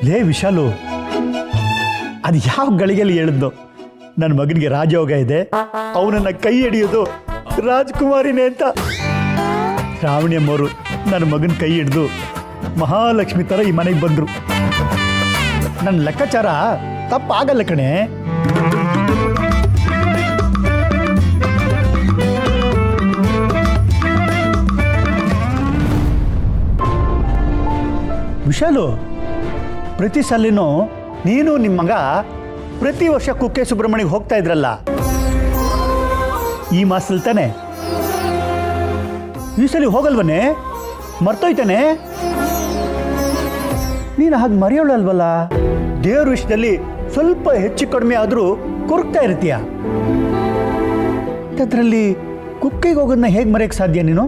ಲೇ ವಿಶಾಲು, ಅದು ಯಾವ ಗಳಿಗೆಯಲ್ಲಿ ಹೇಳಿದ್ನು ನನ್ನ ಮಗನಿಗೆ ರಾಜಯೋಗ ಇದೆ, ಅವನನ್ನ ಕೈ ಹಿಡಿಯೋದು ರಾಜ್ಕುಮಾರಿನೇ ಅಂತ. ಶ್ರಾವಣಿ ಅಮ್ಮವರು ನನ್ನ ಮಗನ ಕೈ ಹಿಡಿದು ಮಹಾಲಕ್ಷ್ಮಿ ಥರ ಈ ಮನೆಗೆ ಬಂದರು. ನನ್ನ ಲೆಕ್ಕಾಚಾರ ತಪ್ಪಾಗಲ್ಲ ಕಣೆ. ವಿಶಾಲು, ಪ್ರತಿ ಸಲಿನೂ ನೀನು ನಿಮ್ಮ ಮಗ ಪ್ರತಿ ವರ್ಷ ಕುಕ್ಕೆ ಸುಬ್ರಹ್ಮಣ್ಯಗೆ ಹೋಗ್ತಾ ಇದ್ರಲ್ಲ, ಈ ಮಾಸದಲ್ಲಿ ತಾನೆ? ಈ ಸಲ ಹೋಗಲ್ವನೇ? ಮರ್ತೋಯ್ತಾನೆ? ನೀನು ಹಾಗೆ ಮರೆಯೋಳಲ್ವಲ್ಲ. ದೇವ್ರ ವಿಷಯದಲ್ಲಿ ಸ್ವಲ್ಪ ಹೆಚ್ಚು ಕಡಿಮೆ ಆದರೂ ಕೊರಗ್ತಾ ಇರ್ತೀಯ. ಅದರಲ್ಲಿ ಕುಕ್ಕೆಗೆ ಹೋಗೋದನ್ನ ಹೇಗೆ ಮರೆಯೋಕ್ಕೆ ಸಾಧ್ಯ ನೀನು?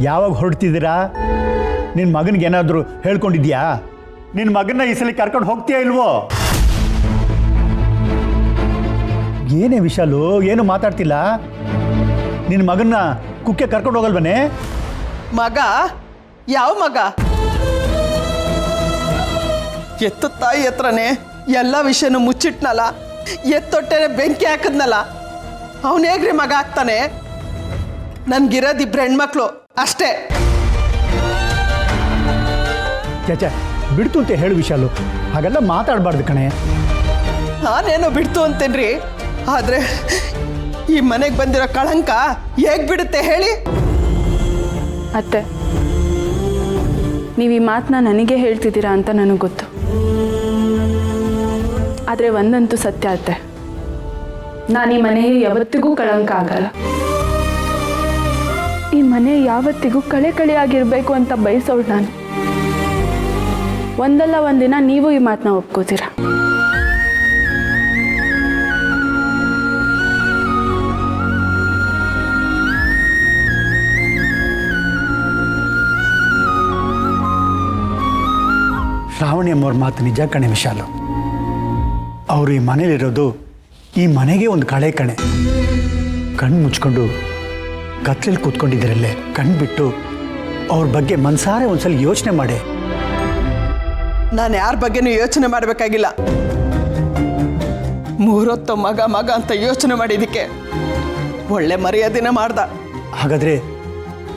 ಯಾವಾಗ ಹೊರಡ್ತಿದ್ದೀರಾ? ನಿನ್ನ ಮಗನಿಗೆ ಏನಾದರೂ ಹೇಳ್ಕೊಂಡಿದ್ಯಾ? ನಿನ್ನ ಮಗನ ಈ ಸಲ ಕರ್ಕೊಂಡು ಹೋಗ್ತೀಯಾ ಇಲ್ವೋ? ಏನೇ ವಿಶಾಲು, ಏನು ಮಾತಾಡ್ತಿಲ್ಲ? ನಿನ್ನ ಮಗನ್ನ ಕುಕ್ಕೆ ಕರ್ಕೊಂಡು ಹೋಗಲ್ವನೇ? ಮಗ? ಯಾವ ಮಗ? ಎತ್ತು ತಾಯಿ ಹತ್ರನೇ ಎಲ್ಲ ವಿಷಯನೂ ಮುಚ್ಚಿಟ್ನಲ್ಲ, ಎತ್ತೊಟ್ಟೆನೆ ಬೆಂಕಿ ಹಾಕಿದ್ನಲ್ಲ, ಅವನು ಹೇಗ್ರಿ ಮಗ ಆಗ್ತಾನೆ? ನನ್ಗಿರೋದಿಬ್ರು ಹೆಣ್ಮಕ್ಳು ಅಷ್ಟೇ. ಚಾಚಾ ಬಿಡ್ತು ಅಂತ ಹೇಳು ವಿಶಾಲು, ಹಾಗೆಲ್ಲ ಮಾತಾಡಬಾರ್ದು ಕಣೆ. ನಾನೇನೋ ಬಿಡ್ತು ಅಂತೇನ್ರಿ, ಆದರೆ ಈ ಮನೆಗೆ ಬಂದಿರೋ ಕಳಂಕ ಹೇಗೆ ಬಿಡುತ್ತೆ ಹೇಳಿ? ಅತ್ತೆ, ನೀವು ಈ ಮಾತನ್ನ ನನಗೆ ಹೇಳ್ತಿದ್ದೀರಾ ಅಂತ ನನಗೆ ಗೊತ್ತು. ಆದರೆ ಒಂದಂತೂ ಸತ್ಯ ಅತ್ತೆ, ನಾನು ಈ ಮನೆಗೆ ಯಾವತ್ತಿಗೂ ಕಳಂಕ ಆಗಲ್ಲ. ಈ ಮನೆ ಯಾವತ್ತಿಗೂ ಕಳೆಯಾಗಿರಬೇಕು ಅಂತ ಬಯಸೋಳು ನಾನು. ಒಂದಲ್ಲ ಒಂದಿನ ನೀವು ಈ ಮಾತನ್ನ ಒಪ್ಕೋತೀರಾ. ಶ್ರಾವಣಿ ಅಮ್ಮವ್ರ ಮಾತು ನಿಜ ಕಣೆ ವಿಶಾಲು. ಅವರು ಈ ಮನೇಲಿರೋದು ಈ ಮನೆಗೆ ಒಂದು ಕಳೆ ಕಣೆ. ಕಣ್ಣು ಮುಚ್ಕೊಂಡು ಕತ್ಲಲ್ಲಿ ಕೂತ್ಕೊಂಡಿದ್ದರಲ್ಲೇ ಕಣ್ಣು ಬಿಟ್ಟು ಅವ್ರ ಬಗ್ಗೆ ಮನಸಾರೆ ಒಂದ್ಸಲ ಯೋಚನೆ ಮಾಡಿ. ನಾನು ಯಾರ ಬಗ್ಗೆನೂ ಯೋಚನೆ ಮಾಡಬೇಕಾಗಿಲ್ಲ. ಮೂರೊತ್ತು ಮಗ ಮಗ ಅಂತ ಯೋಚನೆ ಮಾಡಿದ್ದಕ್ಕೆ ಒಳ್ಳೆ ಮರ್ಯಾದೆನ ಮಾಡ್ದ. ಹಾಗಾದರೆ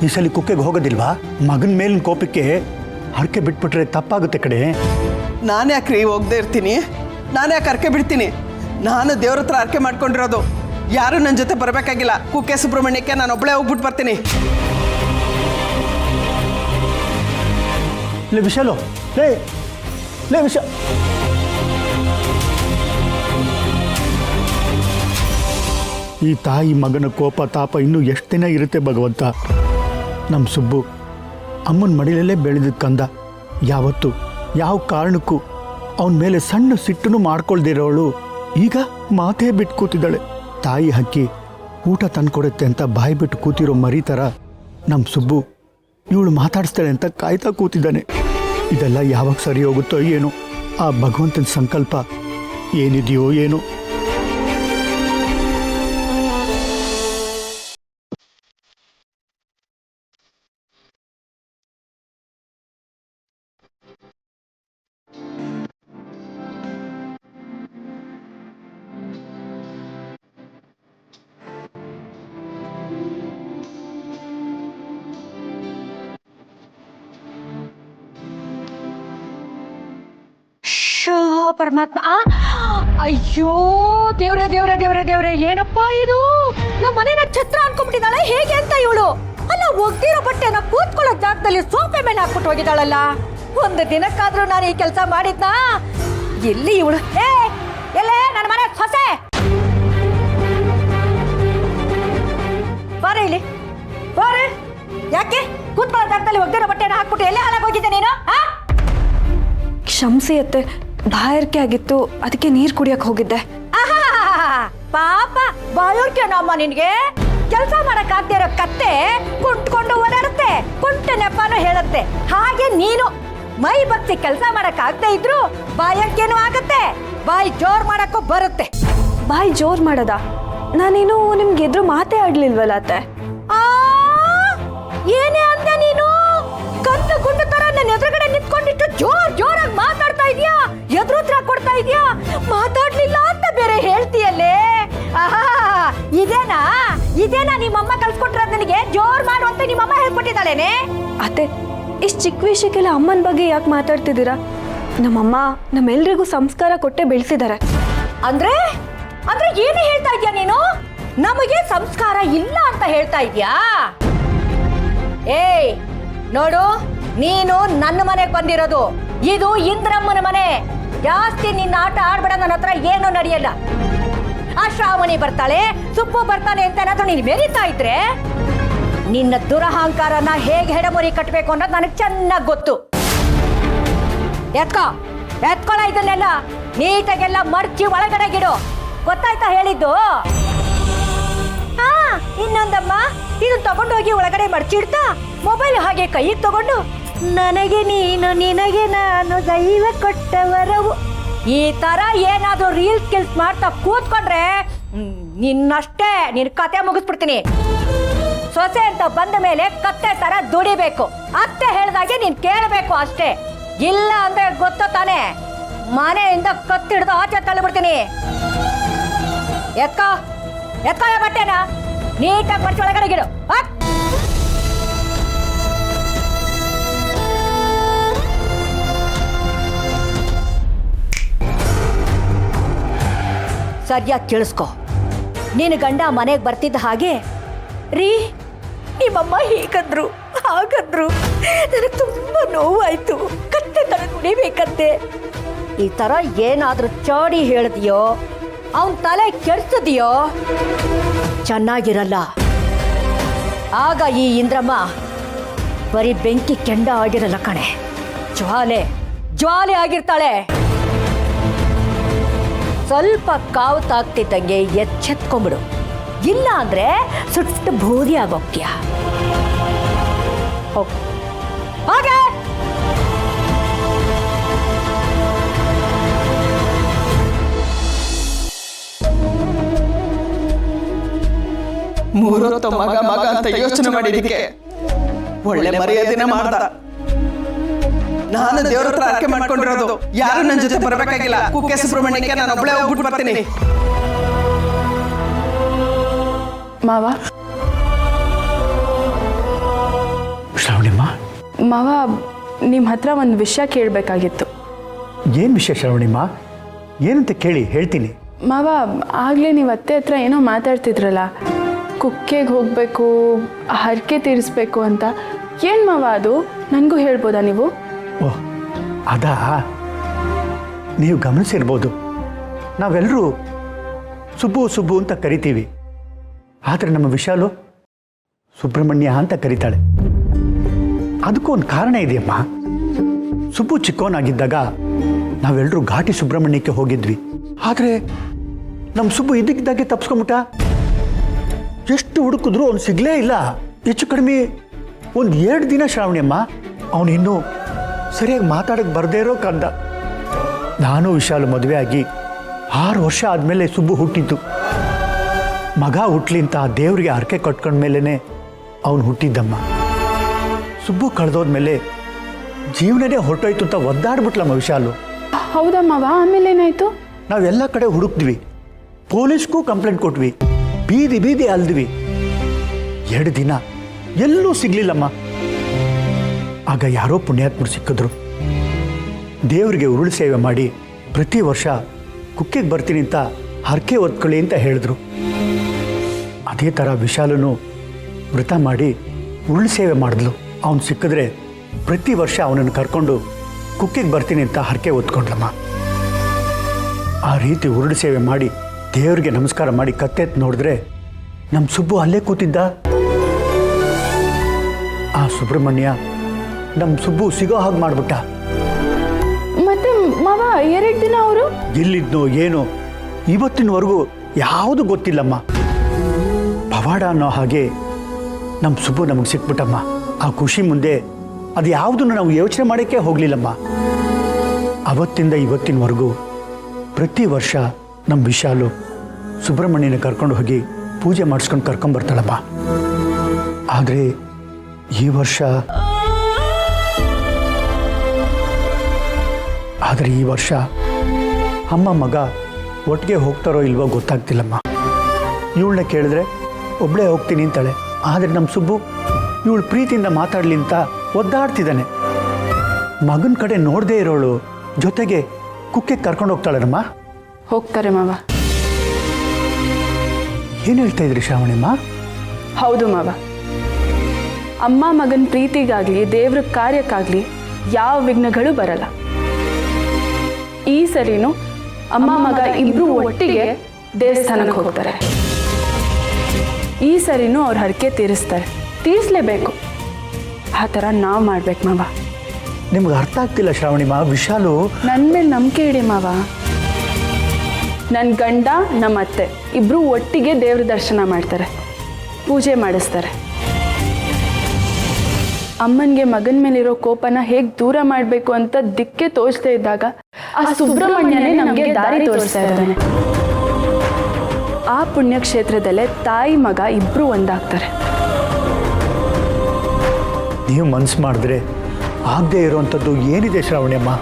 ಈ ಸಲ ಕುಕ್ಕೆಗೆ ಹೋಗೋದಿಲ್ವಾ? ಮಗನ ಮೇಲಿನ ಕೋಪಕ್ಕೆ ಹರಕೆ ಬಿಟ್ಬಿಟ್ರೆ ತಪ್ಪಾಗುತ್ತೆ ಕಡೆ. ನಾನು ಯಾಕ್ರಿ ಹೋಗದೆ ಇರ್ತೀನಿ? ನಾನು ಯಾಕೆ ಹರಕೆ ಬಿಡ್ತೀನಿ? ನಾನು ದೇವ್ರ ಹತ್ರ ಹರಕೆ ಮಾಡ್ಕೊಂಡಿರೋದು. ಯಾರು ನನ್ನ ಜೊತೆ ಬರಬೇಕಾಗಿಲ್ಲ. ಕುಕ್ಕೆ ಸುಬ್ರಹ್ಮಣ್ಯಕ್ಕೆ ನಾನು ಒಬ್ಬಳೇ ಹೋಗ್ಬಿಟ್ಟು ಬರ್ತೀನಿ. ಲೇ ವಿಶಾಲು, ಲೇ ಲೇ ವಿಶಾ ಈ ತಾಯಿ ಮಗನ ಕೋಪ ತಾಪ ಇನ್ನೂ ಎಷ್ಟು ದಿನ ಇರುತ್ತೆ ಭಗವಂತ. ನಮ್ಮ ಸುಬ್ಬು ಅಮ್ಮನ ಮಡಿಲಲ್ಲೇ ಬೆಳೆದಿದ್ದ ಕಂದ. ಯಾವತ್ತು ಯಾವ ಕಾರಣಕ್ಕೂ ಅವನ ಮೇಲೆ ಸಣ್ಣ ಸಿಟ್ಟನ್ನು ಮಾಡ್ಕೊಳ್ದಿರೋಳು ಈಗ ಮಾತೇ ಬಿಟ್ಟು ಕೂತಿದ್ದಾಳೆ. ತಾಯಿ ಹಕ್ಕಿ ಊಟ ತಂದ್ಕೊಡುತ್ತೆ ಅಂತ ಬಾಯಿ ಬಿಟ್ಟು ಕೂತಿರೋ ಮರಿ ಥರ ನಮ್ಮ ಸುಬ್ಬು ಇವಳು ಮಾತಾಡಿಸ್ತಾಳೆ ಅಂತ ಕಾಯ್ತಾ ಕೂತಿದ್ದಾನೆ. ಇದೆಲ್ಲ ಯಾವಾಗ ಸರಿ ಹೋಗುತ್ತೋ ಏನೋ. ಆ ಭಗವಂತನ ಸಂಕಲ್ಪ ಏನಿದೆಯೋ ಏನೋ. ಪರಮಾತ್ಮ, ಅಯ್ಯೋ ದೇವ್ರೆ ದೇವ್ರೆ ದೇವ್ರೆ ದೇವ್ರೆ, ಏನಪ್ಪಾ ಇದು? ನಮ್ಮ ಮನೇನ ಛತ್ರ ಅನ್ಕೊಂಡ್ಬಿಟ್ಟಿದ್ದಾಳೆ ಹೇಗೆ ಅಂತ ಇವಳು. ಅಲ್ಲ, ಒಗ್ದಿರೋ ಬಟ್ಟೆನ ಕೂತ್ಕೊಳ್ಳೋ ಜಾಗದಲ್ಲಿ ಸೋಫೆ ಮೇಲೆ ಹಾಕ್ಬಿಟ್ಟು ಹೋಗಿದ್ದಾಳಲ್ಲ. ಒಂದು ದಿನಕ್ಕಾದ್ರೂ ನಾನು ಈ ಕೆಲಸ ಮಾಡಿದ್ನಾ? ಎಲ್ಲಿ ಇವಳು? ಎಲ್ಲೇ ನನ್ನ ಮನೆ ಸೊಸೆ, ಬಾರೆ ಇಲ್ಲಿ, ಬಾರೆ. ಯಾಕೆ ಕೂತ್ಕೊಳ್ಳೋ ಜಾಗದಲ್ಲಿ ಒಗ್ದಿರೋ ಬಟ್ಟೆನ ಹಾಕ್ಬಿಟ್ಟು ಎಲ್ಲೇ ಹಾಳಾಗೋಗಿದ್ದೆ ನೀನು? ಕ್ಷಮಿಸಿ ಅತ್ತೆ, ಬಾಯಾರಿಕೆ ಆಗಿತ್ತು, ಅದಕ್ಕೆ ನೀರು ಕುಡಿಯಕ್ಕೆ ಹೋಗಿದ್ದೆ. ಪಾಪ ಬಾಯೋರ್ಕೆ ನಮ್ಮ ನಿನ್ಗೆ. ಕೆಲಸ ಮಾಡಕ್ ಆಗದೆ ಇರೋ ಕತ್ತೆ ಕುಂಟ್ಕೊಂಡು ಓಡಾಡುತ್ತೆ, ಕುಂಟ ನೆಪನೂ ಹೇಳುತ್ತೆ. ಹಾಗೆ ನೀನು ಮೈ ಬಗ್ಸಿ ಕೆಲಸ ಮಾಡಕ್ ಆಗದೆ ಇದ್ರು ಬಾಯೋರ್ಕೆನೂ ಆಗತ್ತೆ, ಬಾಯಿ ಜೋರ್ ಮಾಡಕ್ಕೂ ಬರುತ್ತೆ. ಬಾಯಿ ಜೋರ್ ಮಾಡದ? ನಾನೇನು ನಿಮ್ಗೆ ಎದುರು ಮಾತೇ ಆಡ್ಲಿಲ್ವಲ್ಲ ಅತ್ತೆ. ಏನೇ ಅಂದೆ ನೀನು? ಕಂದು ಗುಂಡು ತರ ನನ್ನ ಎದುರುಗಡೆ ನಿಂತ್ಕೊಂಡಿಟ್ಟು ಜೋರಾಗಿ ಮಾತಾಡ್ತಾ ಇದೀಯಾ, ಎದುರುತ್ರ ಕೊಡ್ತಾ ಇದೀಯಾ, ಮಾತಾಡ್ಲಿಲ್ಲ ಅಂತ ಬೇರೆ ಹೇಳ್ತೀಯಲ್ಲೇ. ಆಹಾ, ಇದೇನಾ ನಿಮ್ಮಮ್ಮ ಕಲ್ಸ್ಕೊಟ್ಟಿರೋದು ನನಗೆ? ಜೋರ್ ಮಾಡು ಅಂತ ನಿಮ್ಮಮ್ಮ ಹೇಳ್ಕೊಟ್ಟಿದ್ದಾಳೇನೆ. ಅತ್ತೆ, ಇಷ್ಟು ಚಿಕ್ಕ ವಿಷಯಕ್ಕೆಲ್ಲ ಅಮ್ಮನ ಬಗ್ಗೆ ಯಾಕೆ ಮಾತಾಡ್ತಿದ್ದೀರಾ? ನಮ್ಮಮ್ಮ ನಮ್ಮೆಲ್ರಿಗೂ ಸಂಸ್ಕಾರ ಕೊಟ್ಟೆ ಬೆಳೆಸಿದ್ದಾರೆ. ಅಂದ್ರೆ ಏನು ಹೇಳ್ತಾ ಇದ್ಯಾ ನೀನು? ನಮಗೆ ಸಂಸ್ಕಾರ ಇಲ್ಲ ಅಂತ ಹೇಳ್ತಾ ಇದ್ಯಾ? ಏಯ್ ನೋಡು, ನೀನು ನನ್ನ ಮನೆಗೆ ಬಂದಿರೋದು, ಇದು ಇಂದ್ರಮ್ಮನ ಮನೆ. ಜಾಸ್ತಿ ನಿನ್ನ ಆಟ ಆಡ್ಬೇಡ, ನನ್ನ ಹತ್ರ ಏನೂ ನಡೆಯಲ್ಲ. ಆ ಶ್ರಾವಣಿ ಬರ್ತಾಳೆ, ಸುಬ್ಬು ಬರ್ತಾನೆ ಅಂತ ಏನಾದ್ರೂ ನೀನು ಮೆರಿತಾ ಇದ್ರೆ ನಿನ್ನ ದುರಹಂಕಾರನ ಹೇಗೆ ಹೆಡಮುರಿ ಕಟ್ಟಬೇಕು ಅನ್ನೋದು ನನಗೆ ಚೆನ್ನಾಗಿ ಗೊತ್ತು. ಎತ್ಕೊಳ ಇದನ್ನೆಲ್ಲ ನೀಟಾಗೆಲ್ಲ ಮರ್ಚಿ ಒಳಗಡೆ ಗಿಡು. ಗೊತ್ತಾಯ್ತಾ ಹೇಳಿದ್ದು? ಹಾ, ಇನ್ನೊಂದಮ್ಮ, ಇದು ತಗೊಂಡೋಗಿ ಒಳಗಡೆ ಮರ್ಚಿಡ್ತಾ ಮೊಬೈಲ್ ಹಾಗೆ ಕೈಗೆ ತಗೊಂಡು ನನಗೆ ನೀನು ನಿನಗೆ ನಾನು ದೈವ ಕೊಟ್ಟ ವರವು, ಈ ತರ ಏನಾದ್ರೂ ರೀಲ್ಸ್ ಕಿಲ್ಸ್ ಮಾಡ್ತಾ ಕೂತ್ಕೊಂಡ್ರೆ ನಿನ್ನಷ್ಟೇ ನಿನ್ ಕತೆ ಮುಗಿಸ್ಬಿಡ್ತೀನಿ. ಸೊಸೆ ಅಂತ ಬಂದ ಮೇಲೆ ಕತ್ತೆ ತರ ದುಡಿಬೇಕು, ಅತ್ತೆ ಹೇಳ್ದಾಗೆ ನೀನ್ ಕೇಳಬೇಕು ಅಷ್ಟೇ. ಇಲ್ಲ ಅಂದ್ರೆ ಗೊತ್ತು ತಾನೆ, ಮನೆಯಿಂದ ಕತ್ತಿಡ್ದು ಆಚೆ ತಳ್ಳಿಬಿಡ್ತೀನಿ. ಎತ್ಕೋ ಬಟ್ಟೆನ ನೀಟಾಗಿ ಮರ್ಚಿ ಒಳಗಡೆ ಗಿಡು. ಸರಿಯಾಗಿ ಕೇಳಿಸ್ಕೊ. ನೀನು ಗಂಡ ಮನೆಗೆ ಬರ್ತಿದ್ದ ಹಾಗೆ, ರೀ ನಿಮ್ಮಮ್ಮ ಹೀಗಂದ್ರು ಹಾಗಂದ್ರು, ನನಗೆ ತುಂಬಾ ನೋವಾಯ್ತು, ಕತ್ತೆ ತರ ನುಡಿಬೇಕಂತೆ, ಈ ತರ ಏನಾದ್ರೂ ಚಾಡಿ ಹೇಳಿದ್ಯೋ, ಅವನ್ ತಲೆ ಕೆಡ್ಸಿದ್ಯೋ ಚೆನ್ನಾಗಿರಲ್ಲ. ಆಗ ಈ ಇಂದ್ರಮ್ಮ ಬರೀ ಬೆಂಕಿ ಕೆಂಡ ಆಗಿರಲ್ಲ ಕಣೆ, ಜ್ವಾಲೆ ಆಗಿರ್ತಾಳೆ. ಸ್ವಲ್ಪ ಕಾವು ತಾಗ್ತಿದ್ದಂಗೆ ಎಚ್ಚೆತ್ಕೊಂಬಿಡು, ಇಲ್ಲ ಅಂದ್ರೆ ಸುಟ್ಟು ಬೂದಿ ಆಗೋಗ್ತೀಯ. ಹಾಗೆ ಮೂರೊತ್ತು ಮಗ ಅಂತ ಯೋಚನೆ ಮಾಡಿದಕ್ಕೆ ಒಳ್ಳೆ ಮರ್ಯಾದೆನ ಮಾಡ್ದ. ನಾನು ದೇವ್ರ ಹತ್ರ ಆರಕೆ ಮಾಡ್ಕೊಂಡಿರೋದು, ಯಾರು ನನ್ನ ಜೊತೆ ಬರಬೇಕಾಗಿಲ್ಲ. ಕುಕ್ಕೆ ಸುಬ್ರಹ್ಮಣ್ಯಕ್ಕೆ ನಾನು ಒಬ್ಬಳೇ ಹೋಗ್ಬಿಟ್ಟು ಬರ್ತೀನಿ. ಮಾವ, ಶ್ರಾವಣಿಮ್ಮ, ಮಾವ ನಿಮ್ಮ ಹತ್ರ ಒಂದು ವಿಷಯ ಕೇಳಬೇಕಾಗಿತ್ತು. ಏನು ವಿಷಯ ಶ್ರಾವಣಿಮ್ಮ? ಏನಂತ ಕೇಳಿ ಹೇಳ್ತೀನಿ. ಮಾವ, ಆಗಲೇ ನೀವು ಅತ್ತೆ ಹತ್ರ ಏನೋ ಮಾತಾಡ್ತಿದ್ರಲ್ಲ, ಕುಕ್ಕೆಗೆ ಹೋಗಬೇಕು, ಹರಕೆ ತೀರಿಸ್ಬೇಕು ಅಂತ. ಏನು ಮಾವ ಅದು? ನನಗೂ ಹೇಳ್ಬೋದಾ ನೀವು? ಓಹ್, ಅದಾ, ನೀವು ಗಮನಿಸಿರ್ಬೋದು, ನಾವೆಲ್ಲರೂ ಸುಬ್ಬು ಅಂತ ಕರಿತೀವಿ. ಆದರೆ ನಮ್ಮ ವಿಶಾಲು ಸುಬ್ರಹ್ಮಣ್ಯ ಅಂತ ಕರೀತಾಳೆ. ಅದಕ್ಕೂ ಒಂದು ಕಾರಣ ಇದೆಯಮ್ಮ. ಸುಬ್ಬು ಚಿಕ್ಕವನಾಗಿದ್ದಾಗ ನಾವೆಲ್ಲರೂ ಘಾಟಿ ಸುಬ್ರಹ್ಮಣ್ಯಕ್ಕೆ ಹೋಗಿದ್ವಿ. ಆದರೆ ನಮ್ಮ ಸುಬ್ಬು ಇದ್ದಕ್ಕಿದ್ದಾಗೆ ತಪ್ಸ್ಕೊಂಬಿಟ್ಟ. ಎಷ್ಟು ಹುಡುಕಿದ್ರು ಅವ್ನು ಸಿಗಲೇ ಇಲ್ಲ. ಹೆಚ್ಚು ಕಡಿಮೆ ಒಂದು 2 ದಿನ ಶ್ರಾವಣಿಯಮ್ಮ ಅವನಿನ್ನೂ ಸರಿಯಾಗಿ ಮಾತಾಡಕ್ಕೆ ಬರದೇ ಇರೋ ಕಂದ. ನಾನು ವಿಶಾಲು ಮದುವೆ ಆಗಿ 6 ವರ್ಷ ಆದಮೇಲೆ ಸುಬ್ಬು ಹುಟ್ಟಿದ್ದು. ಮಗ ಹುಟ್ಲಿ ಅಂತ ದೇವರಿಗೆ ಹರಕೆ ಕಟ್ಕೊಂಡ್ಮೇಲೆ ಅವನು ಹುಟ್ಟಿದ್ದಮ್ಮ. ಸುಬ್ಬು ಕಳೆದೋದ್ಮೇಲೆ ಜೀವನನೇ ಹೊರಟೋಯ್ತು ಅಂತ ಒದ್ದಾಡ್ಬಿಟ್ಲಮ್ಮ ವಿಶಾಲು. ಹೌದಾ ಮಾವ? ಆಮೇಲೆ ಏನಾಯ್ತು? ನಾವೆಲ್ಲ ಕಡೆ ಹುಡುಕ್ದ್ವಿ, ಪೊಲೀಸ್ಗೂ ಕಂಪ್ಲೇಂಟ್ ಕೊಟ್ವಿ, ಬೀದಿ ಅಲ್ದ್ವಿ. 2 ದಿನ ಎಲ್ಲೂ ಸಿಗ್ಲಿಲ್ಲಮ್ಮ. ಆಗ ಯಾರೋ ಪುಣ್ಯಾತ್ಮರು ಸಿಕ್ಕಿದ್ರು. ದೇವರಿಗೆ ಉರುಳು ಸೇವೆ ಮಾಡಿ ಪ್ರತಿ ವರ್ಷ ಕುಕ್ಕೆಗೆ ಬರ್ತೀನಿ ಅಂತ ಹರಕೆ ಹೊತ್ಕೊಳ್ಳಿ ಅಂತ ಹೇಳಿದ್ರು. ಅದೇ ಥರ ವಿಶಾಲನು ವ್ರತ ಮಾಡಿ ಉರುಳು ಸೇವೆ ಮಾಡಿದ್ಲು. ಅವನು ಸಿಕ್ಕಿದ್ರೆ ಪ್ರತಿ ವರ್ಷ ಅವನನ್ನು ಕರ್ಕೊಂಡು ಕುಕ್ಕೆಗೆ ಬರ್ತೀನಿ ಅಂತ ಹರಕೆ ಹೊತ್ಕೊಂಡ್ಲಮ್ಮ. ಆ ರೀತಿ ಉರುಳು ಸೇವೆ ಮಾಡಿ ದೇವರಿಗೆ ನಮಸ್ಕಾರ ಮಾಡಿ ಕತ್ತೆತ್ತು ನೋಡಿದ್ರೆ ನಮ್ಮ ಸುಬ್ಬು ಅಲ್ಲೇ ಕೂತಿದ್ದ. ಆ ಸುಬ್ರಹ್ಮಣ್ಯ ನಮ್ಮ ಸುಬ್ಬು ಸಿಗೋ ಹಾಗೆ ಮಾಡ್ಬಿಟ್ಟ. ಮತ್ತೆ ಮಾವ 2 ದಿನ ಅವರು ಎಲ್ಲಿದ್ನೋ ಏನೋ ಇವತ್ತಿನವರೆಗೂ ಯಾವುದು ಗೊತ್ತಿಲ್ಲಮ್ಮ. ಪವಾಡ ಅನ್ನೋ ಹಾಗೆ ನಮ್ಮ ಸುಬ್ಬು ನಮಗೆ ಸಿಕ್ಬಿಟ್ಟಮ್ಮ. ಆ ಖುಷಿ ಮುಂದೆ ಅದು ಯಾವುದನ್ನು ನಾವು ಯೋಚನೆ ಮಾಡೋಕ್ಕೆ ಹೋಗಲಿಲ್ಲಮ್ಮ. ಅವತ್ತಿಂದ ಇವತ್ತಿನವರೆಗೂ ಪ್ರತಿ ವರ್ಷ ನಮ್ಮ ವಿಶಾಲು ಸುಬ್ರಹ್ಮಣ್ಯನ ಕರ್ಕೊಂಡು ಹೋಗಿ ಪೂಜೆ ಮಾಡಿಸ್ಕೊಂಡು ಕರ್ಕೊಂಬರ್ತಾಳಮ್ಮ. ಆದರೆ ಈ ವರ್ಷ ಆದರೆ ಈ ವರ್ಷ ಅಮ್ಮ ಮಗ ಒಟ್ಟಿಗೆ ಹೋಗ್ತಾರೋ ಇಲ್ವೋ ಗೊತ್ತಾಗ್ತಿಲ್ಲಮ್ಮ. ಇವಳನ್ನ ಕೇಳಿದ್ರೆ ಒಬ್ಬಳೇ ಹೋಗ್ತೀನಿ ಅಂತಾಳೆ. ಆದರೆ ನಮ್ಮ ಸುಬ್ಬು ಇವಳು ಪ್ರೀತಿಯಿಂದ ಮಾತಾಡಲಿ ಅಂತ ಒದ್ದಾಡ್ತಿದ್ದಾನೆ. ಮಗನ ಕಡೆ ನೋಡದೇ ಇರೋಳು ಜೊತೆಗೆ ಕುಕ್ಕೆ ಕರ್ಕೊಂಡು ಹೋಗ್ತಾಳೇನಮ್ಮ? ಹೋಗ್ತಾರೆ ಮಾವ. ಏನು ಹೇಳ್ತಾ ಇದ್ರಿ ಶ್ರಾವಣಿಮ್ಮ? ಹೌದು ಮಾವ. ಅಮ್ಮ ಮಗನ ಪ್ರೀತಿಗಾಗಲಿ ದೇವ್ರ ಕಾರ್ಯಕ್ಕಾಗಲಿ ಯಾವ ವಿಘ್ನಗಳು ಬರಲ್ಲ. ಈ ಸರಿನೂ ಅಮ್ಮ ಮಗ ಇಬ್ರು ಒಟ್ಟಿಗೆ ದೇವಸ್ಥಾನಕ್ಕೆ ಹೋಗ್ತಾರೆ. ಈ ಸರಿನೂ ಅವ್ರ ಹರಕೆ ತೀರಿಸ್ತಾರೆ. ತೀರಿಸ್ಲೇಬೇಕು. ಆ ಥರ ನಾವು ಮಾಡ್ಬೇಕು ಮಾವ. ನಿಮ್ಗೆ ಅರ್ಥ ಆಗ್ತಿಲ್ಲ ಶ್ರಾವಣಿಮ್ಮ. ವಿಶಾಲು ನನ್ನ ಮೇಲೆ ನಂಬಿಕೆ ಇಡಿ ಮಾವ. ನನ್ನ ಗಂಡ ನಮ್ಮ ಅತ್ತೆ ಇಬ್ರು ಒಟ್ಟಿಗೆ ದೇವ್ರ ದರ್ಶನ ಮಾಡ್ತಾರೆ, ಪೂಜೆ ಮಾಡಿಸ್ತಾರೆ. ಅಮ್ಮನಿಗೆ ಮಗನ ಮೇಲಿರೋ ಕೋಪನ ಹೇಗೆ ದೂರ ಮಾಡಬೇಕು ಅಂತ ದಿಕ್ಕೆ ತೋಚ್ತಾ ಇದ್ದಾಗ ಆ ಸುಬ್ರಹ್ಮಣ್ಯನೇ ನಮಗೆ ದಾರಿ ತೋರಿಸ್ತಾ ಇದ್ದಾನೆ. ಆ ಪುಣ್ಯಕ್ಷೇತ್ರದಲ್ಲೇ ತಾಯಿ ಮಗ ಇಬ್ರು ಒಂದಾಗ್ತಾರೆ. ನೀವು ಮನ್ಸು ಮಾಡಿದ್ರೆ ಆಗದೆ ಇರೋವಂಥದ್ದು ಏನಿದೆ ಶ್ರಾವಣಿಯಮ್ಮ?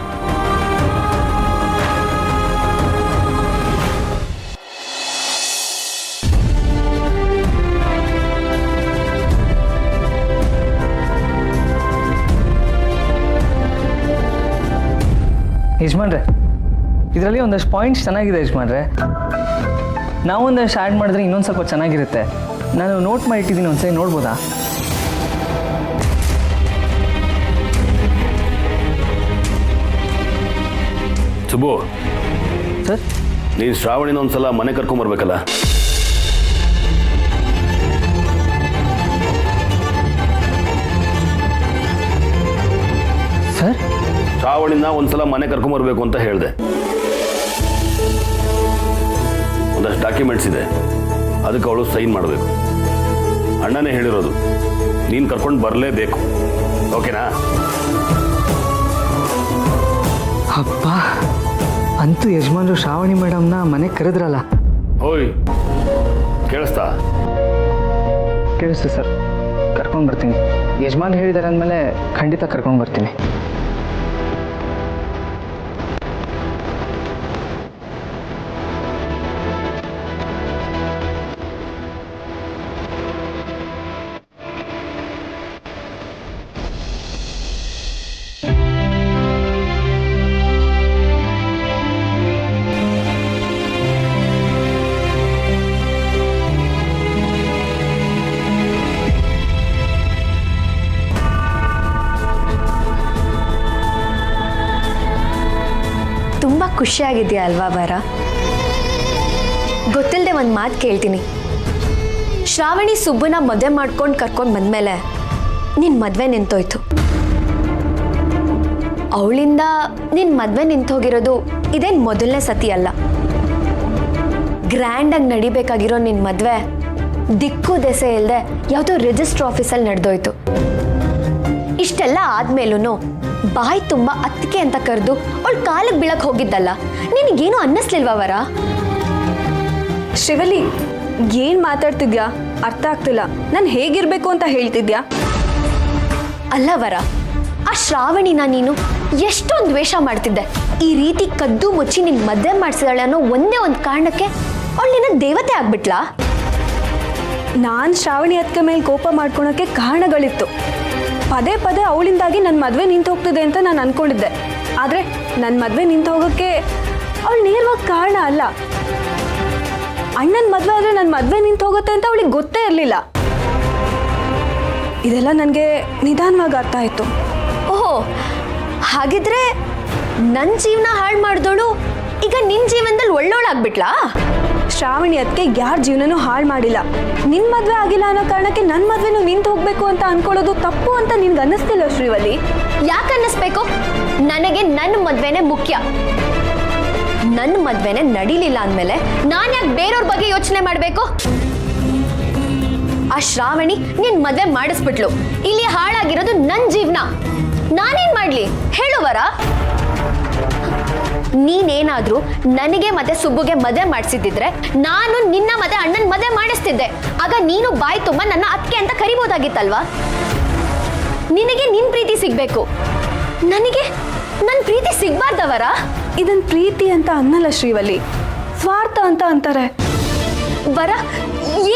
ಯಜಮಾನ್ರೆ, ಇದರಲ್ಲಿ ಒಂದಷ್ಟು ಪಾಯಿಂಟ್ಸ್ ಚೆನ್ನಾಗಿದೆ ಯಜಮಾನ್ರೆ. ನಾವೊಂದಷ್ಟು ಆ್ಯಡ್ ಮಾಡಿದ್ರೆ ಇನ್ನೊಂದು ಸ್ವಲ್ಪ ಚೆನ್ನಾಗಿರುತ್ತೆ. ನಾನು ನೋಟ್ ಮಾಡಿ ಇಟ್ಟಿದ್ದೀನಿ, ಒಂದ್ಸರಿ ನೋಡ್ಬೋದಾ? ಸುಬ್ಬು ಸರ್, ನೀನು ಶ್ರಾವಣಿನ ಒಂದ್ಸಲ ಮನೆ ಕರ್ಕೊಂಬರ್ಬೇಕಲ್ಲ. ಸರ್ ಶ್ರಾವಣಿನ ಒಂದ್ಸಲ ಮನೆ ಕರ್ಕೊಂಬರ್ಬೇಕು ಅಂತ ಹೇಳಿದೆ. ಒಂದಷ್ಟು ಡಾಕ್ಯುಮೆಂಟ್ಸ್ ಇದೆ, ಅದಕ್ಕೆ ಅವಳು ಸೈನ್ ಮಾಡಬೇಕು. ಅಣ್ಣನೇ ಹೇಳಿರೋದು, ನೀನು ಕರ್ಕೊಂಡು ಬರಲೇಬೇಕು. ಓಕೆನಾ? ಅಪ್ಪ, ಅಂತೂ ಯಜಮಾನ್ರು ಶ್ರಾವಣಿ ಮೇಡಮ್ನ ಮನೆಗೆ ಕರೆದ್ರಲ್ಲ. ಓಯ್, ಕೇಳಿಸ್ತಾ? ಕೇಳಿಸ್ತು ಸರ್. ಕರ್ಕೊಂಡು ಬರ್ತೀನಿ. ಯಜಮಾನ್ ಹೇಳಿದಾರೆ ಅಂದಮೇಲೆ ಖಂಡಿತ ಕರ್ಕೊಂಡು ಬರ್ತೀನಿ. ತುಂಬ ಖುಷಿಯಾಗಿದೆಯಾ ಅಲ್ವಾ ವರ? ಗೊತ್ತಿಲ್ಲದೆ ಒಂದು ಮಾತು ಕೇಳ್ತೀನಿ. ಶ್ರಾವಣಿ ಸುಬ್ಬನ ಮದುವೆ ಮಾಡ್ಕೊಂಡು ಕರ್ಕೊಂಡು ಬಂದಮೇಲೆ ನಿನ್ನ ಮದುವೆ ನಿಂತೋಯ್ತು. ಅವಳಿಂದ ನಿನ್ನ ಮದುವೆ ನಿಂತೋಗಿರೋದು ಇದೇನು ಮೊದಲನೇ ಸತಿ ಅಲ್ಲ. ಗ್ರ್ಯಾಂಡಾಗಿ ನಡಿಬೇಕಾಗಿರೋ ನಿನ್ನ ಮದುವೆ ದಿಕ್ಕು ದೆಸೆ ಇಲ್ಲದೆ ಯಾವುದೋ ರಿಜಿಸ್ಟ್ರ್ ಆಫೀಸಲ್ಲಿ ನಡೆದೋಯ್ತು. ಇಷ್ಟೆಲ್ಲ ಆದ್ಮೇಲೂ ಬಾಯಿ ತುಂಬ ಅತ್ತಿಗೆ ಅಂತ ಕರೆದು ಅವಳು ಕಾಲಿಗೆ ಬೀಳಕ್ಕೆ ಹೋಗಿದ್ದಲ್ಲ, ನಿನಗೇನು ಅನ್ನಿಸ್ಲಿಲ್ವಾ ವರ? ಶಿವಲಿ, ಏನು ಮಾತಾಡ್ತಿದ್ಯಾ? ಅರ್ಥ ಆಗ್ತಿಲ್ಲ. ನಾನು ಹೇಗಿರ್ಬೇಕು ಅಂತ ಹೇಳ್ತಿದ್ಯಾ? ಅಲ್ಲ ವರ, ಆ ಶ್ರಾವಣಿನ ನೀನು ಎಷ್ಟೊಂದು ದ್ವೇಷ ಮಾಡ್ತಿದ್ದೆ. ಈ ರೀತಿ ಕದ್ದು ಮುಚ್ಚಿ ನಿನ್ನ ಮದುವೆ ಮಾಡಿಸಿದಾಳೆ ಅನ್ನೋ ಒಂದೇ ಒಂದು ಕಾರಣಕ್ಕೆ ಅವಳು ನಿನ್ನ ದೇವತೆ ಆಗ್ಬಿಟ್ಲಾ? ನಾನು ಶ್ರಾವಣಿ ಅತ್ತಿಗೆ ಮೇಲೆ ಕೋಪ ಮಾಡ್ಕೊಳಕ್ಕೆ ಕಾರಣಗಳಿತ್ತು. ಪದೇ ಪದೇ ಅವಳಿಂದಾಗಿ ನನ್ನ ಮದುವೆ ನಿಂತು ಹೋಗ್ತಿದೆ ಅಂತ ನಾನು ಅಂದ್ಕೊಂಡಿದ್ದೆ. ಆದರೆ ನನ್ನ ಮದುವೆ ನಿಂತು ಹೋಗೋಕ್ಕೆ ಅವಳು ನೇರವಾಗಿ ಕಾರಣ ಅಲ್ಲ. ಅಣ್ಣನ ಮದುವೆ ಆದರೆ ನನ್ನ ಮದುವೆ ನಿಂತು ಹೋಗುತ್ತೆ ಅಂತ ಅವಳಿಗೆ ಗೊತ್ತೇ ಇರಲಿಲ್ಲ. ಇದೆಲ್ಲ ನನಗೆ ನಿಧಾನವಾಗಿ ಅರ್ಥ ಆಯಿತು. ಓಹೋ, ಹಾಗಿದ್ರೆ ನನ್ನ ಜೀವನ ಹಾಳು ಮಾಡಿದೋಳು ಈಗ ನಿನ್ನ ಜೀವನದಲ್ಲಿ ಒಳ್ಳೋಳಾಗ್ಬಿಟ್ಲಾ? ಶ್ರಾವಣಿ ಅದಕ್ಕೆ ಯಾರ ಜೀವನನೂ ಹಾಳು ಮಾಡಿಲ್ಲ. ನಿನ್ನ ಮದುವೆ ಆಗಿಲ್ಲ ಅನ್ನೋ ಕಾರಣಕ್ಕೆ ನನ್ನ ಮದುವೆನೂ ನಿಂತು ಹೋಗ್ಬೇಕು ಅಂತ ಅನ್ಕೊಳ್ಳೋದು ತಪ್ಪು ಅಂತ ನಿನ್ಗೆ ಅನ್ನಿಸ್ತಿಲ್ಲ ಶ್ರೀವಲ್ಲಿ? ಯಾಕೆ ಅನ್ನಿಸ್ಬೇಕು? ನನಗೆ ನನ್ನ ಮದುವೆನೇ ಮುಖ್ಯ. ನನ್ನ ಮದುವೆನೇ ನಡೀಲಿಲ್ಲ ಅಂದಮೇಲೆ ನಾನು ಯಾಕೆ ಬೇರೆಯವ್ರ ಬಗ್ಗೆ ಯೋಚನೆ ಮಾಡಬೇಕು? ಆ ಶ್ರಾವಣಿ ನಿನ್ನ ಮದುವೆ ಮಾಡಿಸ್ಬಿಟ್ಲು. ಇಲ್ಲಿ ಹಾಳಾಗಿರೋದು ನನ್ನ ಜೀವನ. ನಾನೇನ್ ಮಾಡ್ಲಿ ಹೇಳುವರ? ನೀನೇನಾದ್ರೂ ನನಗೆ ಮತ್ತೆ ಸುಬ್ಬುಗೆ ಮದುವೆ ಮಾಡಿಸಿದ್ರೆ ನಾನು ನಿನ್ನ ಮತ್ತೆ ಅಣ್ಣನ ಮದುವೆ ಮಾಡಿಸ್ತಿದ್ದೆ. ಆಗ ನೀನು ಬಾಯಿ ತುಂಬ ನನ್ನ ಅತ್ತಿಗೆ ಅಂತ ಕರಿಬೋದಾಗಿತ್ತಲ್ವಾ? ನಿನಗೆ ನಿನ್ ಪ್ರೀತಿ ಸಿಗ್ಬೇಕು, ನನಗೆ ನನ್ನ ಪ್ರೀತಿ ಸಿಗ್ಬಾರ್ದವರ? ಇದನ್ ಪ್ರೀತಿ ಅಂತ ಅನ್ನಲ್ಲ ಶ್ರೀವಲ್ಲಿ, ಸ್ವಾರ್ಥ ಅಂತ ಅಂತಾರೆ. ವರ,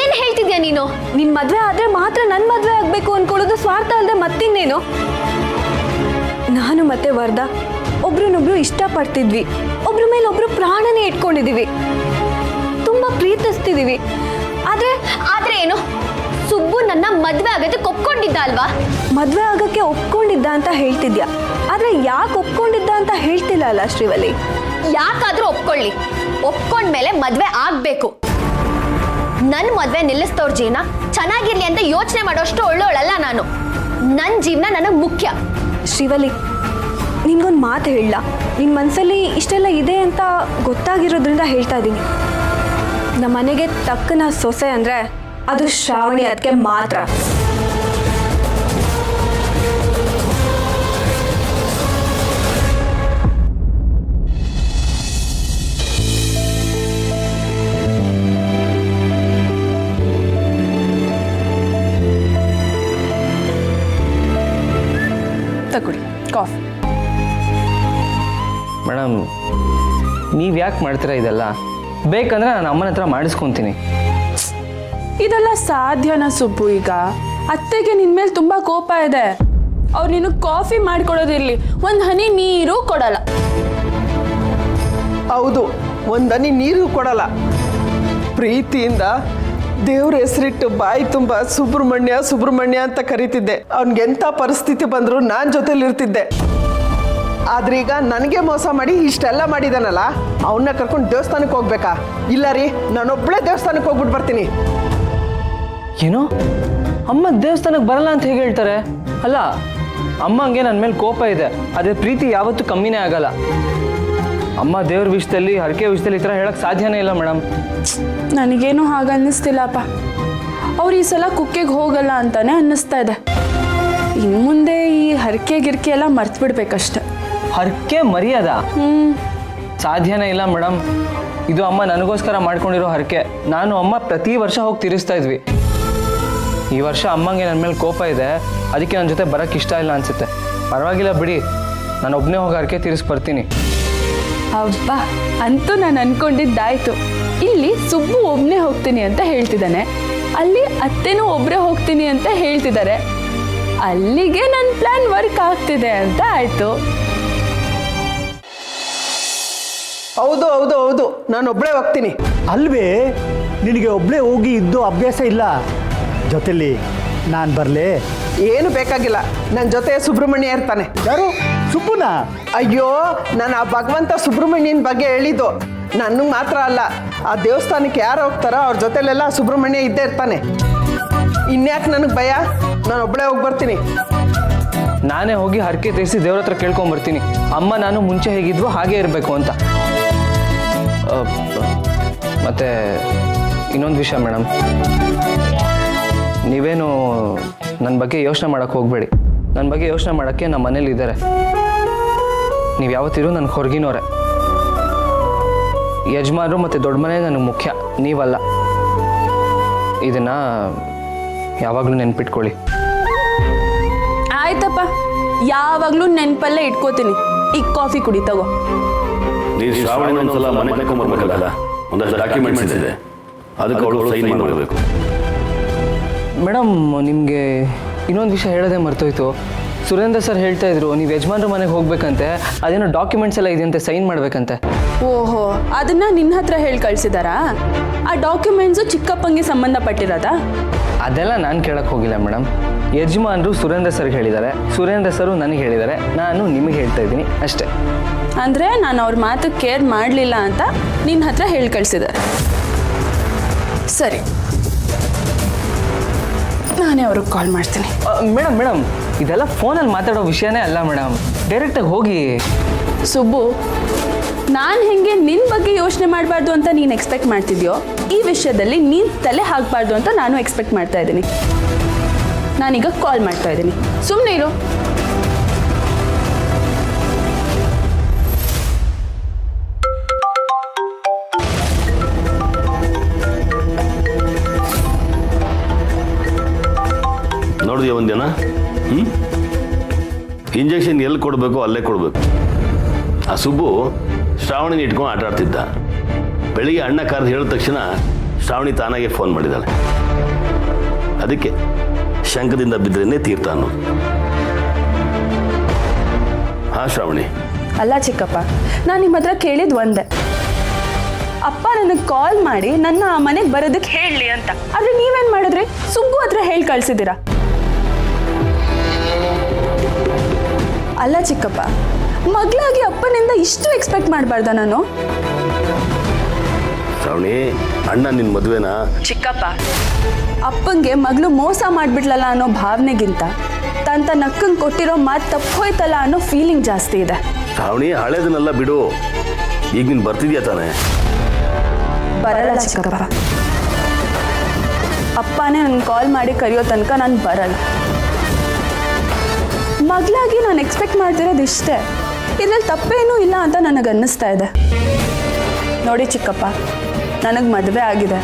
ಏನ್ ಹೇಳ್ತಿದ್ಯಾ ನೀನು? ನಿನ್ ಮದ್ವೆ ಆದ್ರೆ ಮಾತ್ರ ನನ್ ಮದ್ವೆ ಆಗ್ಬೇಕು ಅನ್ಕೊಳ್ಳೋದು ಸ್ವಾರ್ಥ ಅಲ್ಲದೆ ಮತ್ತಿನ್ನೇನು? ನಾನು ಮತ್ತೆ ವರ್ಧ ಒಬ್ರನ್ನೊಬ್ರು ಇಷ್ಟಪಡ್ತಿದ್ವಿ, ಒಬ್ರ ಮೇಲೆ ಒಬ್ರು ಪ್ರಾಣನೇ ಇಟ್ಕೊಂಡಿದೀವಿ, ತುಂಬಾ ಪ್ರೀತಿಸ್ತಿದೀವಿ. ಆದ್ರೆ ಏನು, ಸುಬ್ಬು ನನ್ನ ಮದ್ವೆ ಆಗೋದಕ್ಕೆ ಒಪ್ಕೊಂಡಿದ್ದ ಅಲ್ವಾ? ಮದ್ವೆ ಆಗಕ್ಕೆ ಒಪ್ಕೊಂಡಿದ್ದ ಅಂತ ಹೇಳ್ತಿದ್ಯಾ, ಆದ್ರೆ ಯಾಕೆ ಒಪ್ಕೊಂಡಿದ್ದ ಅಂತ ಹೇಳ್ತಿಲ್ಲ ಅಲ್ಲ ಶ್ರೀವಲ್ಲಿ? ಯಾಕಾದ್ರೂ ಒಪ್ಕೊಳ್ಳಿ, ಒಪ್ಕೊಂಡ್ಮೇಲೆ ಮದ್ವೆ ಆಗ್ಬೇಕು. ನನ್ ಮದ್ವೆ ನಿಲ್ಲಿಸ್ತವ್ರ ಜೀವನ ಚೆನ್ನಾಗಿರ್ಲಿ ಅಂತ ಯೋಚನೆ ಮಾಡೋಷ್ಟು ಒಳ್ಳೋಳಲ್ಲ ನಾನು. ನನ್ನ ಜೀವನ ನನಗೆ ಮುಖ್ಯ. ಶ್ರೀವಲ್ಲಿ, ನಿನ್ಗೊಂದು ಮಾತು ಹೇಳ, ನಿನ್ನ ಮನಸ್ಸಲ್ಲಿ ಇಷ್ಟೆಲ್ಲ ಇದೆ ಅಂತ ಗೊತ್ತಾಗಿರೋದ್ರಿಂದ ಹೇಳ್ತಾ ಇದ್ದೀನಿ. ನಮ್ಮ ಮನೆಗೆ ತಕ್ಕನ ಸೊಸೆ ಅಂದರೆ ಅದು ಶ್ರಾವಣಿ ಅದಕ್ಕೆ ಮಾತ್ರ. ತಗೊಳ್ಳಿ ಕಾಫಿ. ಮೇಡಮ್, ನೀವು ಯಾಕೆ ಮಾಡ್ತೀರಾ ಇದೆಲ್ಲ? ಬೇಕಂದ್ರೆ ನಾನು ಅಮ್ಮನ ಹತ್ರ ಮಾಡಿಸ್ಕೊತೀನಿ. ಇದೆಲ್ಲ ಸಾಧ್ಯನಾ ಸುಬ್ಬು? ಈಗ ಅತ್ತೆಗೆ ನಿನ್ ಮೇಲೆ ತುಂಬಾ ಕೋಪ ಇದೆ. ಅವ್ರು ನಿನಗೆ ಕಾಫಿ ಮಾಡ್ಕೊಡೋದಿರ್ಲಿ, ಒಂದು ಹನಿ ನೀರು ಕೊಡಲ್ಲ. ಹೌದು, ಒಂದನಿ ನೀರು ಕೊಡಲ್ಲ. ಪ್ರೀತಿಯಿಂದ ದೇವ್ರ ಹೆಸರಿಟ್ಟು ಬಾಯಿ ತುಂಬ ಸುಬ್ರಹ್ಮಣ್ಯ ಸುಬ್ರಹ್ಮಣ್ಯ ಅಂತ ಕರೀತಿದ್ದೆ. ಅವ್ನಿಗೆಂಥ ಪರಿಸ್ಥಿತಿ ಬಂದರೂ ನಾನು ಜೊತೆಲಿರ್ತಿದ್ದೆ. ಆದ್ರೀಗ ನನಗೆ ಮೋಸ ಮಾಡಿ ಇಷ್ಟೆಲ್ಲ ಮಾಡಿದಾನಲ್ಲ, ಅವನ್ನ ಕರ್ಕೊಂಡು ದೇವಸ್ಥಾನಕ್ಕೆ ಹೋಗ್ಬೇಕಾ? ಇಲ್ಲ ರೀ, ನಾನೊಬ್ಬಳೇ ದೇವಸ್ಥಾನಕ್ಕೆ ಹೋಗ್ಬಿಟ್ಟು ಬರ್ತೀನಿ. ಏನೋ ಅಮ್ಮ ದೇವಸ್ಥಾನಕ್ಕೆ ಬರಲ್ಲ ಅಂತ ಹೇಗೆ ಹೇಳ್ತಾರೆ? ಅಲ್ಲ, ಅಮ್ಮಂಗೆ ನನ್ನ ಮೇಲೆ ಕೋಪ ಇದೆ, ಅದೇ ಪ್ರೀತಿ ಯಾವತ್ತೂ ಕಮ್ಮಿನೇ ಆಗಲ್ಲ. ಅಮ್ಮ ದೇವ್ರ ವಿಷಯದಲ್ಲಿ, ಹರಕೆ ವಿಷಯದಲ್ಲಿ ಈ ಥರ ಹೇಳಕ್ಕೆ ಸಾಧ್ಯನೇ ಇಲ್ಲ ಮೇಡಮ್. ನನಗೇನು ಹಾಗೆ ಅನ್ನಿಸ್ತಿಲ್ಲಪ್ಪ. ಅವ್ರು ಈ ಸಲ ಕುಕ್ಕೆಗೆ ಹೋಗಲ್ಲ ಅಂತಾನೆ ಅನ್ನಿಸ್ತಾ ಇದೆ. ಇನ್ನು ಮುಂದೆ ಈ ಹರಕೆ ಗಿರ್ಕೆ ಎಲ್ಲ ಮರ್ತು ಬಿಡ್ಬೇಕಷ್ಟೆ. ಹರಕೆ ಮರ್ಯಾದ ಸಾಧ್ಯನೇ ಇಲ್ಲ ಮೇಡಮ್. ಇದು ಅಮ್ಮ ನನಗೋಸ್ಕರ ಮಾಡ್ಕೊಂಡಿರೋ ಹರಕೆ. ನಾನು ಅಮ್ಮ ಪ್ರತಿ ವರ್ಷ ಹೋಗಿ ತೀರಿಸ್ತಾ ಇದ್ವಿ. ಈ ವರ್ಷ ಅಮ್ಮಂಗೆ ನನ್ನ ಮೇಲೆ ಕೋಪ ಇದೆ, ಅದಕ್ಕೆ ನನ್ನ ಜೊತೆ ಬರೋಕ್ಕೆ ಇಷ್ಟ ಇಲ್ಲ ಅನಿಸುತ್ತೆ. ಪರವಾಗಿಲ್ಲ ಬಿಡಿ, ನಾನು ಒಬ್ಬನೇ ಹೋಗಿ ಹರಕೆ ತೀರಿಸ್ಬರ್ತೀನಿ. ಅಬ್ಬಾ, ಅಂತೂ ನಾನು ಅನ್ಕೊಂಡಿದ್ದಾಯ್ತು. ಇಲ್ಲಿ ಸುಬ್ಬು ಒಬ್ಬನೇ ಹೋಗ್ತೀನಿ ಅಂತ ಹೇಳ್ತಿದ್ದಾನೆ, ಅಲ್ಲಿ ಅತ್ತೆನೂ ಒಬ್ಬರೇ ಹೋಗ್ತೀನಿ ಅಂತ ಹೇಳ್ತಿದ್ದಾರೆ. ಅಲ್ಲಿಗೆ ನನ್ನ ಪ್ಲಾನ್ ವರ್ಕ್ ಆಗ್ತಿದೆ ಅಂತ ಆಯ್ತು. ಹೌದು ಹೌದು ಹೌದು, ನಾನು ಒಬ್ಬಳೇ ಹೋಗ್ತೀನಿ. ಅಲ್ವೇ, ನಿನಗೆ ಒಬ್ಬಳೇ ಹೋಗಿ ಇದ್ದು ಅಭ್ಯಾಸ ಇಲ್ಲ. ಜೊತೆಲಿ ನಾನು ಬರಲೇ? ಏನು ಬೇಕಾಗಿಲ್ಲ, ನನ್ನ ಜೊತೆ ಸುಬ್ರಹ್ಮಣ್ಯ ಇರ್ತಾನೆ. ಯಾರು? ಸುಬ್ಬುನ? ಅಯ್ಯೋ, ನಾನು ಆ ಭಗವಂತ ಸುಬ್ರಹ್ಮಣ್ಯನ ಬಗ್ಗೆ ಹೇಳಿದ್ದು. ನನಗೆ ಮಾತ್ರ ಅಲ್ಲ, ಆ ದೇವಸ್ಥಾನಕ್ಕೆ ಯಾರು ಹೋಗ್ತಾರೋ ಅವ್ರ ಜೊತೆಲೆಲ್ಲ ಸುಬ್ರಹ್ಮಣ್ಯ ಇದ್ದೇ ಇರ್ತಾನೆ. ಇನ್ಯಾಕೆ ನನಗೆ ಭಯ? ನಾನು ಒಬ್ಬಳೇ ಹೋಗಿ ಬರ್ತೀನಿ. ನಾನೇ ಹೋಗಿ ಹರಕೆ ತೀರಿಸಿ ದೇವ್ರ ಹತ್ರ ಕೇಳ್ಕೊಂಬರ್ತೀನಿ, ಅಮ್ಮ ನಾನು ಮುಂಚೆ ಹೇಗಿದ್ವೋ ಹಾಗೆ ಇರಬೇಕು ಅಂತ. ಮತ್ತು ಇನ್ನೊಂದು ವಿಷಯ ಮೇಡಮ್, ನೀವೇನು ನನ್ನ ಬಗ್ಗೆ ಯೋಚನೆ ಮಾಡೋಕ್ಕೆ ಹೋಗಬೇಡಿ. ನನ್ನ ಬಗ್ಗೆ ಯೋಚನೆ ಮಾಡೋಕ್ಕೆ ನಮ್ಮ ಮನೇಲಿ ಇದ್ದಾರೆ. ನೀವು ಯಾವತ್ತಿರೂ ನನಗೆ ಹೊರಗಿನೋರೆ. ಯಜಮಾನರು ಮತ್ತು ದೊಡ್ಡ ಮನೆ ನನಗೆ ಮುಖ್ಯ, ನೀವಲ್ಲ. ಇದನ್ನು ಯಾವಾಗಲೂ ನೆನ್ಪಿಟ್ಕೊಳ್ಳಿ. ಆಯ್ತಪ್ಪ, ಯಾವಾಗಲೂ ನೆನಪಲ್ಲೇ ಇಟ್ಕೋತೀನಿ. ಈಗ ಕಾಫಿ ಕುಡಿ, ತಗೋ. ನೀನು ಶ್ರಾವಣಿ ಒಂದ್ಸಲ ಮನೆ ಕರ್ಕೊಂಡ್ಬರ್ಬೇಕಲ್ಲ, ಒಂದಷ್ಟು ಡಾಕ್ಯುಮೆಂಟ್ಸ್ ಇದೆ, ಅದಕ್ಕೆ ಅವಳು ಸೈನ್ ಮಾಡಬೇಕು. ಮೇಡಮ್, ನಿಮಗೆ ಇನ್ನೊಂದು ವಿಷಯ ಹೇಳೋದೇ ಮರ್ತೋಯ್ತು. ಸುರೇಂದ್ರ ಸರ್ ಹೇಳ್ತಾ ಇದ್ರು, ನೀವು ಯಜಮಾನ್ರ ಮನೆಗೆ ಹೋಗ್ಬೇಕಂತೆ, ಅದೇನೋ ಡಾಕ್ಯುಮೆಂಟ್ಸ್ ಎಲ್ಲ ಇದೆಯಂತೆ, ಸೈನ್ ಮಾಡಬೇಕಂತೆ. ಓಹೋ, ಅದನ್ನ ನಿನ್ನ ಹತ್ರ ಹೇಳಿ ಕಳ್ಸಿದಾರಾ? ಆ ಡಾಕ್ಯುಮೆಂಟ್ಸು ಚಿಕ್ಕಪ್ಪಂಗೆ ಸಂಬಂಧಪಟ್ಟಿರೋದಾ? ಅದೆಲ್ಲ ನಾನು ಕೇಳಕ್ಕೆ ಹೋಗಿಲ್ಲ ಮೇಡಮ್. ಯಜಮಾನರು ಸುರೇಂದ್ರ ಸರ್ಗೆ ಹೇಳಿದ್ದಾರೆ, ಸುರೇಂದ್ರ ಸರು ನನಗೆ ಹೇಳಿದ್ದಾರೆ, ನಾನು ನಿಮಗೆ ಹೇಳ್ತಾ ಇದ್ದೀನಿ ಅಷ್ಟೇ. ಅಂದರೆ ನಾನು ಅವ್ರ ಮಾತು ಕೇರ್ ಮಾಡಲಿಲ್ಲ ಅಂತ ನಿನ್ನ ಹತ್ರ ಹೇಳಿ ಕಳಿಸಿದ್ದಾರೆ. ಸರಿ, ನಾನೇ ಅವ್ರಿಗೆ ಕಾಲ್ ಮಾಡ್ತೀನಿ. ಮೇಡಮ್, ಇದೆಲ್ಲ ಫೋನಲ್ಲಿ ಮಾತಾಡೋ ವಿಷಯನೇ ಅಲ್ಲ ಮೇಡಮ್, ಡೈರೆಕ್ಟಾಗಿ ಹೋಗಿ. ಸುಬ್ಬು, ನಾನು ಹೆಂಗೆ ನಿನ್ನ ಬಗ್ಗೆ ಯೋಚನೆ ಮಾಡಬಾರ್ದು ಅಂತ ನೀನು ಎಕ್ಸ್ಪೆಕ್ಟ್ ಮಾಡ್ತಿದ್ಯೋ, ಈ ವಿಷಯದಲ್ಲಿ ನೀನು ತಲೆ ಹಾಕಬಾರ್ದು ಅಂತ ನಾನು ಎಕ್ಸ್ಪೆಕ್ಟ್ ಮಾಡ್ತಾ ಇದ್ದೀನಿ. ನಾನೀಗ ಕಾಲ್ ಮಾಡ್ತಾ ಇದ್ದೀನಿ, ಸುಮ್ಮನೆ ಇರು. ನೋಡಿದ್ಯಾ ಒಂದೇನ? ಇಂಜೆಕ್ಷನ್ ಎಲ್ಲಿ ಕೊಡಬೇಕು ಅಲ್ಲೇ ಕೊಡಬೇಕು. ಆ ಸುಬ್ಬು ಶ್ರಾವಣಿನ ಇಟ್ಕೊಂಡು ಆಟ ಆಡ್ತಿದ್ದ. ಬೆಳಿಗ್ಗೆ ಅಣ್ಣ ಕರೆದು ಹೇಳಿದ ತಕ್ಷಣ ಶ್ರಾವಣಿ ತಾನಾಗೆ ಫೋನ್ ಮಾಡಿದ್ದಾಳೆ. ಅದಕ್ಕೆ ಶಂಕದಿಂದ ಬಿದ್ದರೇನೆ ತೀರ್ಥ ಅನ್ನೋ. ಹಾ ಶ್ರಾವಣಿ. ಅಲ್ಲ ಚಿಕ್ಕಪ್ಪ, ನಾನು ನಿಮ್ಮ ಹತ್ರ ಕೇಳಿದ್ ಒಂದೇ, ಅಪ್ಪ ನನಗೆ ಕಾಲ್ ಮಾಡಿ ನನ್ನ ಆ ಮನೆಗೆ ಬರೋದಕ್ಕೆ ಹೇಳಲಿ ಅಂತ. ಆದ್ರೆ ನೀವೇನ್ ಮಾಡಿದ್ರಿ? ಸುಬ್ಬು ಹತ್ರ ಹೇಳಿ ಕಳ್ಸಿದ್ದೀರಾ. ಅಲ್ಲ ಚಿಕ್ಕಪ್ಪ, ಮಗಳಾಗಿ ಅಪ್ಪನಿಂದ ಇಷ್ಟು ಎಕ್ಸ್ಪೆಕ್ಟ್ ಮಾಡಬಾರ್ದ ನಾನು? ಶ್ರಾವಣಿ, ಅಣ್ಣ ನಿನ್ನ ಮದುವೆನ ಚಿಕ್ಕಪ್ಪ, ಅಪ್ಪಂಗೆ ಮಗಳು ಮೋಸ ಮಾಡ್ಬಿಡ್ಲಲ್ಲ ಅನ್ನೋ ಭಾವನೆಗಿಂತ ತಂತ ನಕ್ಕಂಗೆ ಕೊಟ್ಟಿರೋ ಮಾತು ತಪ್ಪು ಹೋಯ್ತಲ್ಲ ಅನ್ನೋ ಫೀಲಿಂಗ್ ಜಾಸ್ತಿ ಇದೆ. ಶ್ರಾವಣಿ, ಹಳೇದನ್ನೆಲ್ಲ ಬಿಡು. ಈಗ ನೀನು ಬರ್ತಿದ್ಯಾ ತಾನೆ? ಬರಲ್ಲ ಚಿಕ್ಕಪ್ಪ. ಅಪ್ಪನೇ ನನ್ಗೆ ಕಾಲ್ ಮಾಡಿ ಕರೆಯೋ ತನಕ ನಾನು ಬರಲ್ಲ. ಮಗಳಾಗಿ ನಾನು ಎಕ್ಸ್ಪೆಕ್ಟ್ ಮಾಡ್ತಿರೋದು ಇಷ್ಟೇ. ಇದ್ರಲ್ಲಿ ತಪ್ಪೇನೂ ಇಲ್ಲ ಅಂತ ನನಗೆ ಅನ್ನಿಸ್ತಾ ಇದೆ. ನೋಡಿ ಚಿಕ್ಕಪ್ಪ, ನನಗೆ ಮದುವೆ ಆಗಿದೆ,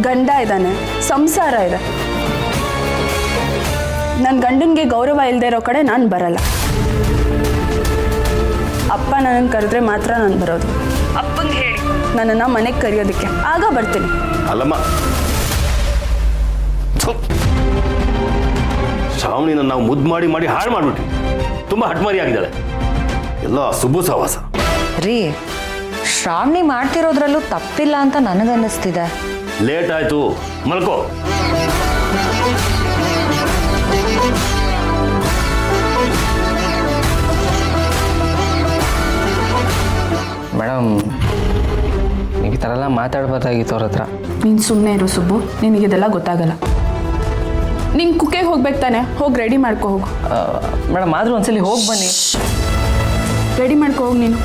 ಗಂಡ ಇದ್ದಾನೆ, ಸಂಸಾರ ಇದೆ. ನನ್ನ ಗಂಡನಿಗೆ ಗೌರವ ಇಲ್ಲದೆ ಇರೋ ಕಡೆ ನಾನು ಬರಲ್ಲ. ಅಪ್ಪ ನನ್ನನ್ನು ಕರೆದ್ರೆ ಮಾತ್ರ ನಾನು ಬರೋದು. ಅಪ್ಪಂಗೆ ಹೇಳಿ ನನ್ನನ್ನು ಮನೆಗೆ ಕರೆಯೋದಕ್ಕೆ, ಆಗ ಬರ್ತೀನಿ. ಅಲ್ಲಮ್ಮ, ಶ್ರಾವಣಿನ ನಾವು ಮುದ್ದು ಮಾಡಿ ಮಾಡಿ ಹಾಳು ಮಾಡಿಬಿಟ್ವಿ. ತುಂಬ ಹಟ್ಮಾರಿ ಆಗಿದ್ದಾಳೆ. ಎಲ್ಲ ಸುಬ್ಬು ಸಹವಾಸ. ರೀ, ಶ್ರಾವಣಿ ಮಾಡ್ತಿರೋದ್ರಲ್ಲೂ ತಪ್ಪಿಲ್ಲ ಅಂತ ನನಗನ್ನಿಸ್ತಿದೆ. ಲೇಟ್ ಆಯ್ತು, ಮಲ್ಕೋ. ಮೇಡಮ್, ನೀವು ಈ ಥರ ಎಲ್ಲ ಮಾತಾಡ್ಬೋದಾಗಿತ್ತು ಅವ್ರ ಹತ್ರ. ನೀನು ಸುಮ್ಮನೆ ಇರು ಸುಬ್ಬು, ನಿನಗಿದೆಲ್ಲ ಗೊತ್ತಾಗಲ್ಲ. ನೀನು ಕುಕ್ಕೆಗೆ ಹೋಗ್ಬೇಕು ತಾನೆ, ಹೋಗಿ ರೆಡಿ ಮಾಡ್ಕೊ ಹೋಗು. ಮೇಡಮ್, ಆದರೂ ಒಂದ್ಸಲಿ ಹೋಗಿ ಬನ್ನಿ. ರೆಡಿ ಮಾಡ್ಕೊ ಹೋಗಿ ನೀನು.